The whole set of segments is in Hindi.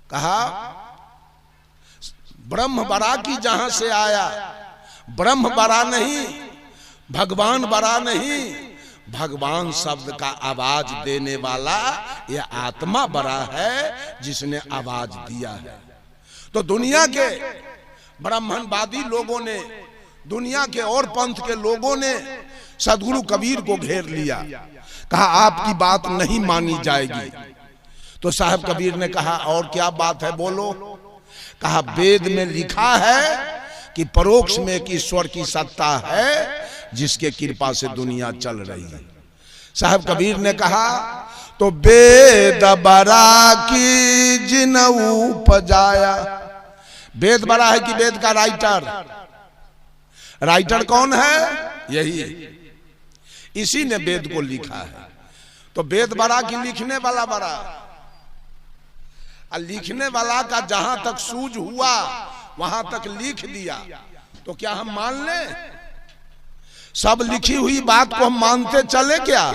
कहा ब्रह्म बरा की जहां से आया, ब्रह्म बरा नहीं, भगवान बरा नहीं, भगवान शब्द का आवाज देने वाला यह आत्मा बरा है जिसने आवाज दिया है। तो दुनिया के ब्राह्मणवादी लोगों ने, दुनिया के और पंथ के लोगों ने सदगुरु कबीर को घेर लिया, कहा आपकी बात नहीं मानी जाएगी। तो साहब कबीर ने कहा और क्या बात है बोलो। कहा वेद में लिखा है कि परोक्ष में एक ईश्वर की सत्ता है जिसके कृपा से दुनिया चल रही है। साहब कबीर ने कहा तो वेद बरा की जिनऊ पजाया। वेद बरा है कि वेद का राइटर? राइटर कौन है? यही, इसी ने वेद को लिखा है। तो वेद बरा की लिखने वाला बरा, लिखने वाला का जहां तक सूझ हुआ वहां तक लिख दिया। तो क्या हम मान लें? सब लिखी हुई बात को हम मानते चले क्या?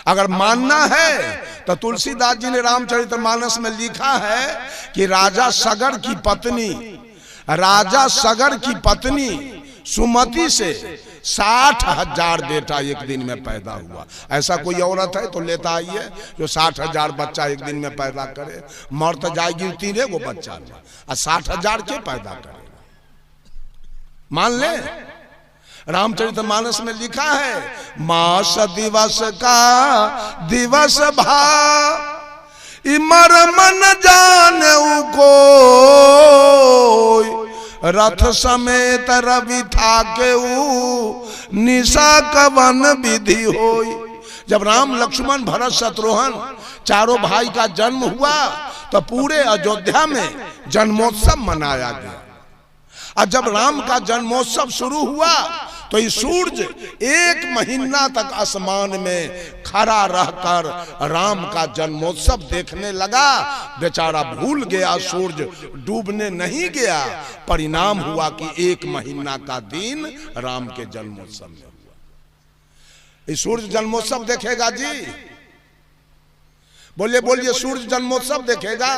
अगर मानना है तो तुलसीदास जी ने रामचरितमानस में लिखा है कि राजा सगर की पत्नी, राजा सगर की पत्नी सुमति से 60,000 बेटा एक दिन में पैदा हुआ। ऐसा कोई औरत है तो लेता आइए जो 60,000 बच्चा एक दिन में पैदा करे। मर तो जाएगी 3 गो बच्चा में, और 60,000 के पैदा करे। मान ले, रामचरितमानस में लिखा है मास दिवस का दिवस भा इमर मन जाने को, रथ समेत रवि था के निशा कवन विधि होई। जब राम लक्ष्मण भरत शत्रुघ्न चारों भाई का जन्म हुआ तो पूरे अयोध्या में जन्मोत्सव मनाया गया। और जब राम का जन्मोत्सव शुरू हुआ तो ये सूर्य 1 महीना तक आसमान में खड़ा रहकर राम का जन्मोत्सव देखने लगा। बेचारा भूल गया, सूर्य डूबने नहीं गया। परिणाम हुआ कि 1 महीना का दिन राम के जन्मोत्सव में हुआ। ये सूर्य जन्मोत्सव देखेगा जी? बोलिए बोलिए, सूर्य जन्मोत्सव देखेगा?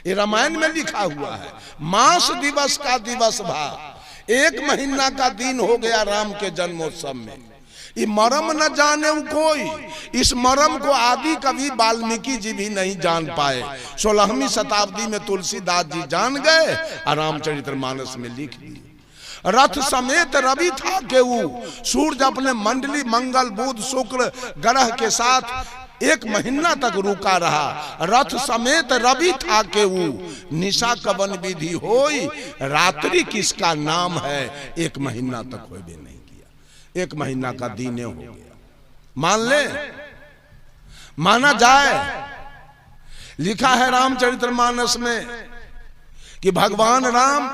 ये रामायण में लिखा हुआ है। मास दिवस का दिवस भा, 1 महीना का दिन हो गया राम के जन्मोत्सव में। ये मरम न जाने कोई, इस मरम को आदि कवि वाल्मीकि जी भी नहीं जान पाए। 16वीं शताब्दी में तुलसीदास जी जान गए और रामचरितमानस में लिख दिए। रथ समेत रवि था केऊ, सूर्य अपने मंडली मंगल बुध शुक्र ग्रह के साथ 1 महीना तक रुका रहा। रथ समेत रवि था केऊ निशा कवन विधि होई, रात्रि किसका नाम है 1 महीना तक होए भी नहीं किया। 1 महीना का दिन हो गया। मान ले, माना जाए। लिखा है रामचरितमानस में कि भगवान राम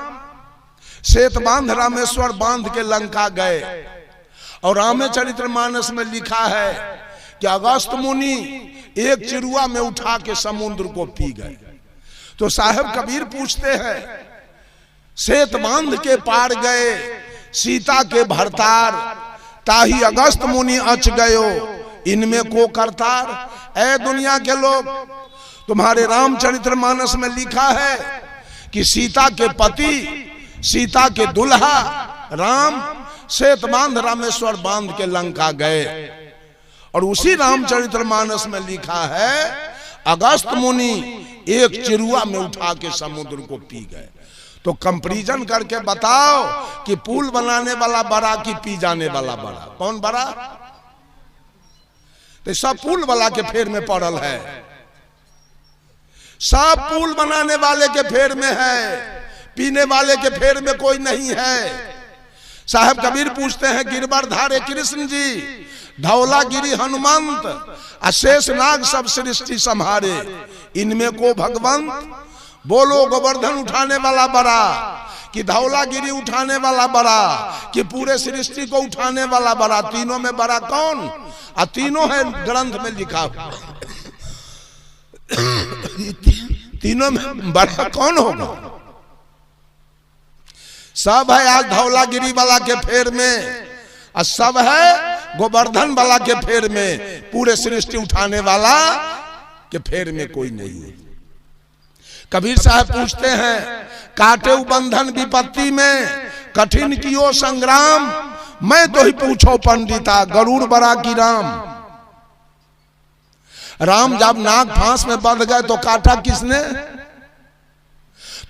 श्वेत बांध रामेश्वर बांध के लंका गए। और रामचरितमानस में लिखा है कि अगस्त मुनि एक चिरुआ में उठा के समुद्र को पी गए। तो साहब कबीर पूछते हैं श्वेत बांध के पार गए सीता के भरतार, ताही अगस्त मुनि अच गयो इनमें को करतार। ऐ दुनिया के लोग, तुम्हारे रामचरितमानस में लिखा है कि सीता के पति, सीता के दुल्हा राम श्वेत बांध रामेश्वर बांध के लंका गए। और उसी रामचरितमानस में लिखा है अगस्त मुनि एक चिरुआ में उठा के समुद्र को पी गए। तो कंपैरिजन करके बताओ कि पुल बनाने वाला बड़ा कि पी जाने वाला बड़ा? कौन बड़ा? तो सब पुल वाला के फेर में पड़ल है, सब पुल बनाने वाले के फेर में है, पीने वाले के फेर में कोई नहीं है। साहब कबीर पूछते हैं गिरवरधारे कृष्ण जी, धौलागिरी हनुमंत, अशेष नाग सब सृष्टि संहारे, इनमें को भगवंत? बोलो गोवर्धन उठाने वाला बड़ा कि धौलागिरी उठाने वाला बड़ा कि पूरे सृष्टि को उठाने वाला बड़ा? तीनों में बड़ा कौन? और तीनों है ग्रंथ में लिखा हुआ। तीनों में बड़ा कौन होगा? सब है आज धौलागिरी वाला के फेर में, और सब है गोवर्धन वाला के फेर में। पूरे सृष्टि उठाने वाला के फेर में कोई नहीं है। कबीर साहब पूछते हैं, काटे बंधन विपत्ति में कठिन कियो संग्राम, मैं तो ही पूछो पंडिता गरुड़ बड़ा की राम। राम जब नाग फांस में बंध गए तो काटा किसने?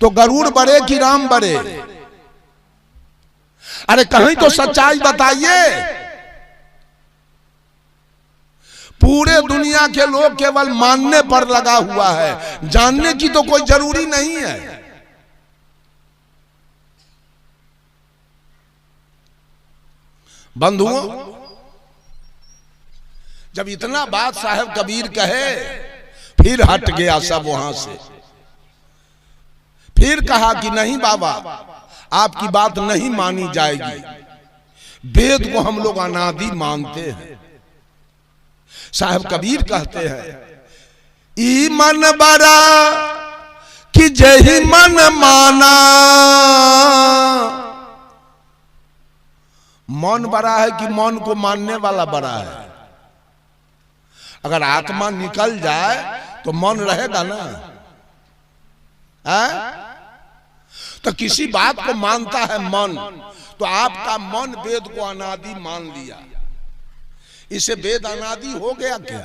तो गरुड़ बड़े कि राम बड़े? अरे कहीं तो सच्चाई बताइए। पूरे दुनिया के लोग केवल मानने पर लगा हुआ है, जानने की तो कोई जरूरी नहीं है। बंधुओं, जब इतना बात साहब कबीर कहे, फिर हट गया सब वहां से। फिर कहा कि नहीं बाबा, आपकी बात नहीं मानी जाएगी, वेद को हम लोग अनादि मानते हैं। साहब कबीर कहते हैं, ई मन बड़ा कि जही मन माना। मन बड़ा है कि मन को मानने वाला बड़ा है? अगर आत्मा निकल जाए तो मन रहेगा ना? तो किसी बात को मानता है मन, तो आपका मन वेद को अनादि मान लिया, इसे वेद अनादि हो गया क्या?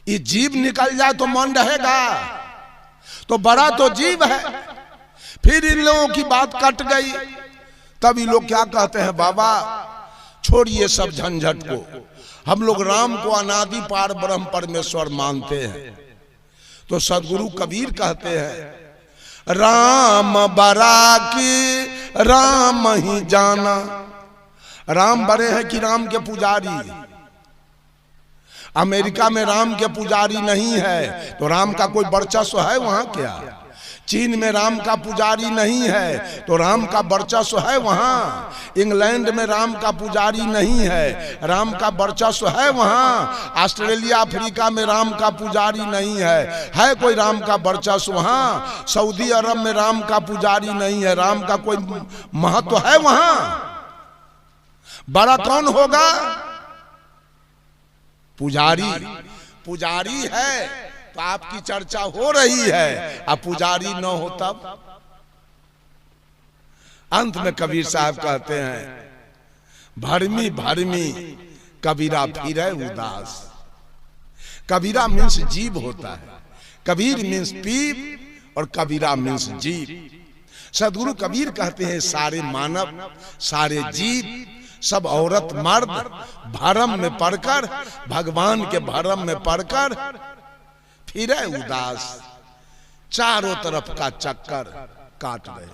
ये जीव निकल जाए तो मन रहेगा? तो बड़ा तो जीव है। फिर इन लोगों की बात कट गई, तब ये लोग क्या कहते हैं, बाबा छोड़िए सब झंझट को, हम लोग राम को अनादि पार ब्रह्म परमेश्वर मानते हैं। तो सदगुरु कबीर कहते हैं, राम बरा की राम ही जाना। राम बड़े हैं कि राम के पुजारी? अमेरिका में राम के पुजारी नहीं है तो राम का कोई वर्चस्व है वहां क्या? चीन में राम का पुजारी नहीं है तो राम का वर्चस्व है वहां? इंग्लैंड में राम का पुजारी नहीं है, राम का वर्चस्व है वहां? ऑस्ट्रेलिया अफ्रीका में राम का पुजारी नहीं है कोई राम का वर्चस्व वहां? सऊदी अरब में राम का पुजारी नहीं है, राम का कोई महत्व है वहां? बड़ा कौन होगा? पुजारी। पुजारी है तो आपकी चर्चा हो रही है, अब पुजारी न हो तब? अंत में कबीर साहब कहते हैं, भरमी भरमी कबीरा फिरे उदास। कबीरा मीन्स जीव होता है, कबीर मीन्स पीप और कबीरा मीन्स जीव। सदगुरु कबीर कहते हैं, सारे मानव सारे जीव सब औरत मर्द भरम में पड़कर, भगवान के भरम में पड़कर फिरे उदास, चारों तरफ का चक्कर काट रहे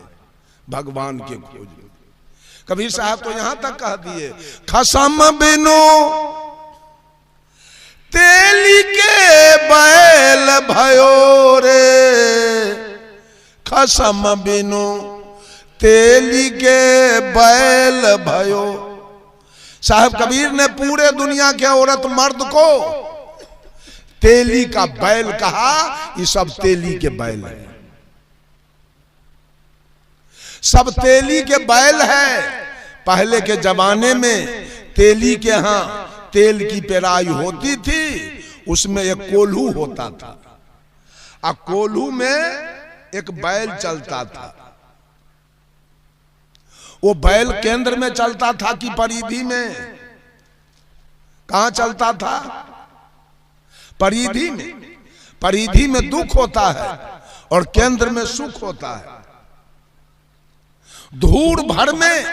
भगवान के खोज में। कबीर साहब तो यहां तक कह दिए, खसम बिनु तेली के बैल भयो रे, खसम बिनु तेली के बैल भयो। साहब कबीर ने पूरे दुनिया के औरत मर्द को तेली का बैल कहा। ये सब तेली के बैल है, सब तेली के बैल है। पहले के जमाने में तेली के यहां तेल की पेराई होती थी, उसमें एक कोल्हू होता था, और कोल्हू में एक बैल चलता था। वो बैल केंद्र में चलता था कि परिधि में? कहां चलता था? परिधि में। परिधि में दुख होता है और केंद्र में सुख होता है। धूड़ भर में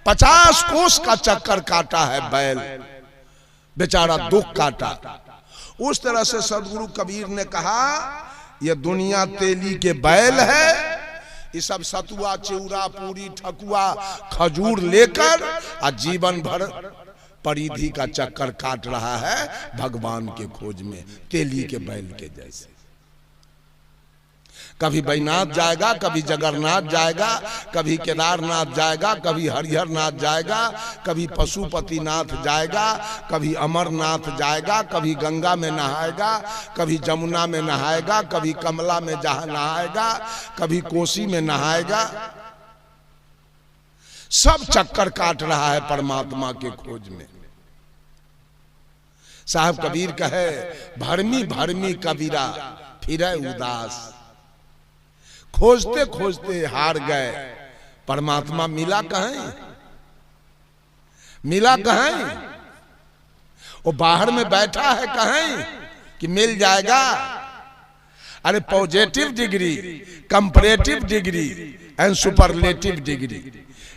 50 कोस का चक्कर काटा है बैल, बेचारा दुख काटा। उस तरह से सदगुरु कबीर ने कहा, यह दुनिया तेली के बैल है, ये सब सतुआ चिउरा पूरी ठकुआ खजूर लेकर और जीवन भर परिधि का चक्कर काट रहा है भगवान के खोज में, तेली के बैल के जैसे। कभी बैजनाथ जाएगा, कभी जगन्नाथ जाएगा, कभी केदारनाथ जाएगा, कभी हरिहरनाथ जाएगा, कभी पशुपतिनाथ जाएगा, कभी अमरनाथ जाएगा, कभी गंगा में नहाएगा, कभी जमुना में नहाएगा, कभी कमला में जहां नहाएगा, कभी कोसी में नहाएगा। सब चक्कर काट रहा है परमात्मा के खोज में। साहब कबीर कहे भरमी भरमी कबीरा फिरे उदास, खोजते खोजते हार गए, परमात्मा मिला कहीं, मिला कहीं? वो बाहर में बैठा है कहीं कि मिल जाएगा? अरे positive degree, comparative degree and superlative degree,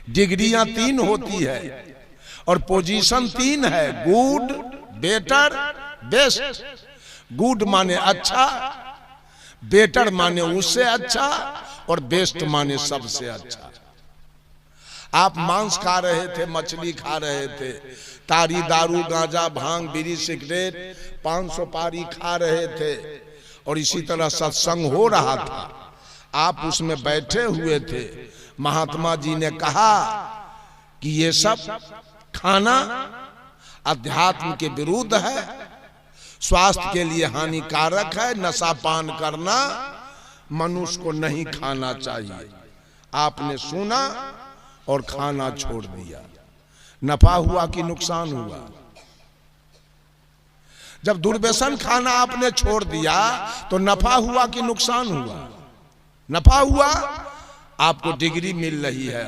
डिग्रियां 3 होती है और पोजीशन 3 है, गुड, बेटर, बेस्ट। गुड माने अच्छा, बेटर माने उससे अच्छा, और बेस्ट माने सबसे अच्छा। आप मांस खा रहे थे, मछली खा रहे थे, तारी, दारू, गांजा, भांग, बीड़ी, सिगरेट, 500 पारी खा रहे थे, और इसी तरह सत्संग हो रहा था, आप उसमें बैठे हुए थे। महात्मा जी ने कहा कि ये सब खाना अध्यात्म के विरुद्ध है, स्वास्थ्य के लिए हानिकारक है, नशा पान करना मनुष्य को नहीं खाना चाहिए। आपने सुना और खाना छोड़ दिया, नफा हुआ कि नुकसान हुआ? जब दुर्व्यसन खाना आपने छोड़ दिया तो नफा हुआ कि नुकसान हुआ? नफा हुआ, आपको डिग्री मिल रही है।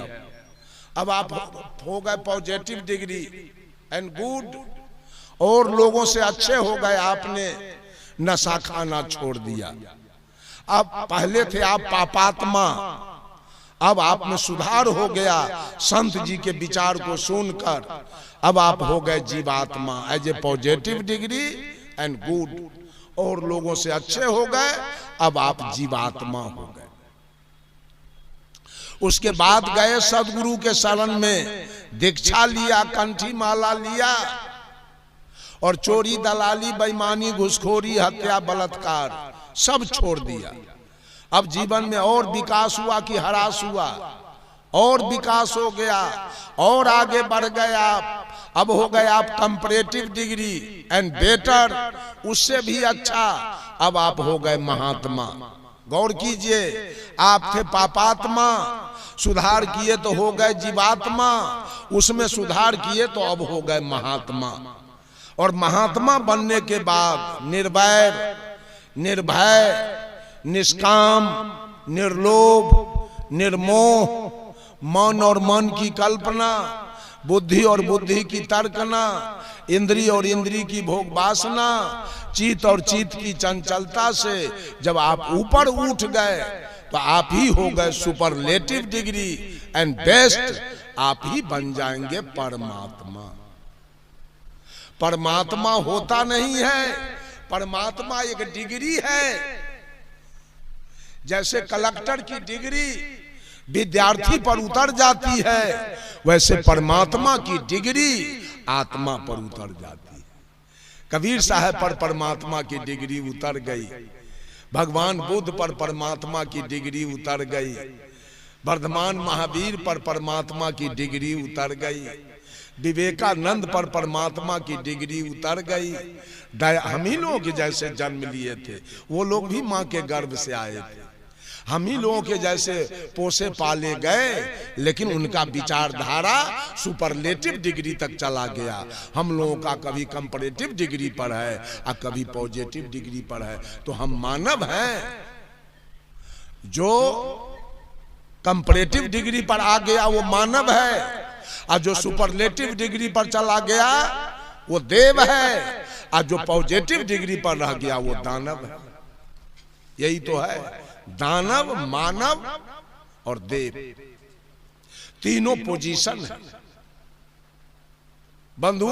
अब आप हो गए पॉजिटिव डिग्री एंड गुड, और लोगों से अच्छे हो गए, आपने नशा खाना छोड़ दिया। अब पहले थे आप पापात्मा, अब आप में सुधार हो गया संत जी के विचार को सुनकर, अब आप हो गए जीवात्मा as a positive degree and good, और लोगों से अच्छे हो गए, अब आप जीवात्मा हो गए। उसके बाद गए सदगुरु के शरण में, दीक्षा लिया, कंठी माला लिया, और चोरी, दलाली, बेईमानी, घुसखोरी, हत्या, बलात्कार सब छोड़ दिया। अब जीवन में और विकास हुआ कि ह्रास हुआ? और विकास हो गया और आगे बढ़ गए आप। अब हो गए आप कंपैरेटिव डिग्री एंड बेटर, उससे भी अच्छा, अब आप हो गए महात्मा। गौर कीजिए, आप थे पापात्मा, सुधार किए तो हो गए जीवात्मा, उसमें सुधार किए तो अब हो गए महात्मा। और महात्मा बनने के बाद निर्वैर, निर्भय, निष्काम, निर्लोभ, निर्मोह, मन और मन की कल्पना, बुद्धि और बुद्धि की तर्कना, इंद्रिय और इंद्रिय की भोग वासना, चित्त और चित्त की चंचलता से जब आप ऊपर उठ गए तो आप ही हो गए सुपरलेटिव डिग्री एंड बेस्ट, आप ही बन जाएंगे परमात्मा। परमात्मा होता नहीं है, परमात्मा एक डिग्री है। जैसे कलेक्टर की डिग्री विद्यार्थी पर उतर जाती है, वैसे परमात्मा की डिग्री आत्मा पर उतर जाती है। कबीर साहब पर परमात्मा की डिग्री उतर गई, भगवान बुद्ध पर परमात्मा की डिग्री उतर गई, वर्धमान महावीर पर परमात्मा की डिग्री उतर गई, विवेकानंद पर परमात्मा की डिग्री उतर गई। हम ही लोग जैसे जन्म लिए थे, वो लोग भी माँ के गर्भ से आए थे। हम ही लोगों के जैसे पोसे पाले गए, लेकिन उनका विचारधारा सुपरलेटिव डिग्री तक चला गया। हम लोगों का कभी कंपैरेटिव डिग्री पर है और कभी पॉजिटिव डिग्री पर है। तो हम मानव हैं। जो कंपैरेटिव डिग्री पर आ गया वो मानव है, और जो सुपरलेटिव डिग्री पर चला गया वो देव है, और जो पॉजिटिव डिग्री पर रह गया वो दानव है। यही तो है, दानव, मानव और देव, तीनों पोजीशन है। बंधु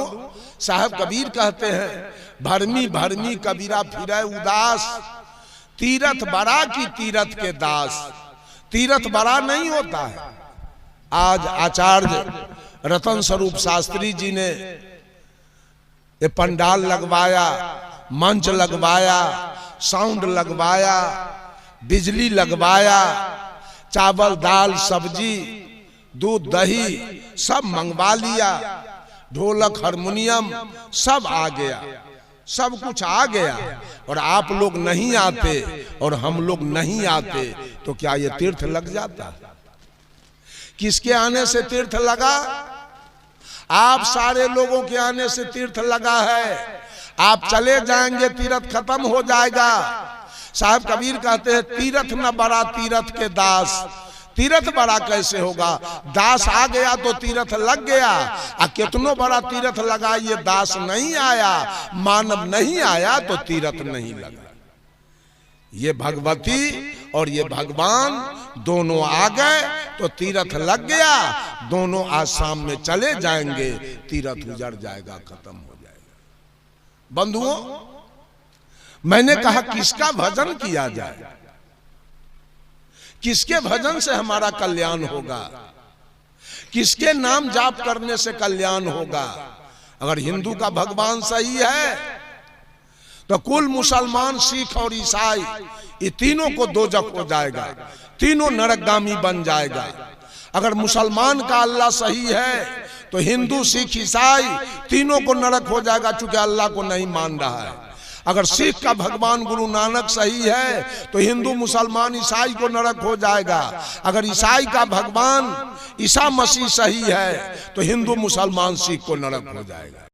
साहब कबीर कहते हैं, भरमी भरमी कबीरा फिरे उदास, तीरथ बड़ा की तीरथ के दास। तीरथ बड़ा नहीं होता है। आज आचार्य रतन स्वरूप शास्त्री जी ने ये पंडाल लगवाया, मंच लगवाया, साउंड लगवाया, बिजली लगवाया, चावल दाल सब्जी दूध दही सब मंगवा लिया, ढोलक हारमोनियम सब आ गया, सब कुछ आ गया, और आप लोग नहीं आते और हम लोग नहीं आते तो क्या ये तीर्थ लग जाता? किसके आने से तीर्थ लगा? आप सारे लोगों के आने से तीर्थ लगा है। आप चले जाएंगे तीरथ खत्म हो जाएगा। साहब कबीर कहते हैं तीरथ न बड़ा तीरथ के दास। तीरथ बड़ा कैसे होगा? दास आ गया तो तीरथ लग गया, और कितनो बड़ा तीरथ लगा ये दास नहीं आया, मानव नहीं आया तो तीरथ नहीं लगा। ये भगवती और ये भगवान दोनों आ गए तो तीरथ लग गया, दोनों आसाम में चले जाएंगे, तीरथ उजड़ जाएगा, खत्म हो जाएगा। बंधुओं, मैंने कहा किसका भजन किया जाए, किसके भजन से हमारा कल्याण होगा, किसके नाम जाप करने से कल्याण होगा। अगर हिंदू का भगवान सही है तो कुल मुसलमान, सिख और ईसाई ये तीनों को दोजख हो जाएगा, तीनों नरकगामी बन जाएगा। अगर मुसलमान का अल्लाह सही है तो हिंदू, सिख, ईसाई तीनों को नरक हो जाएगा, चूंकि अल्लाह को नहीं मान रहा है। अगर सिख का भगवान गुरु नानक सही है तो हिंदू, मुसलमान, ईसाई को नरक हो जाएगा। अगर ईसाई का भगवान ईसा मसीह सही है तो हिंदू, मुसलमान, सिख को नरक हो जाएगा।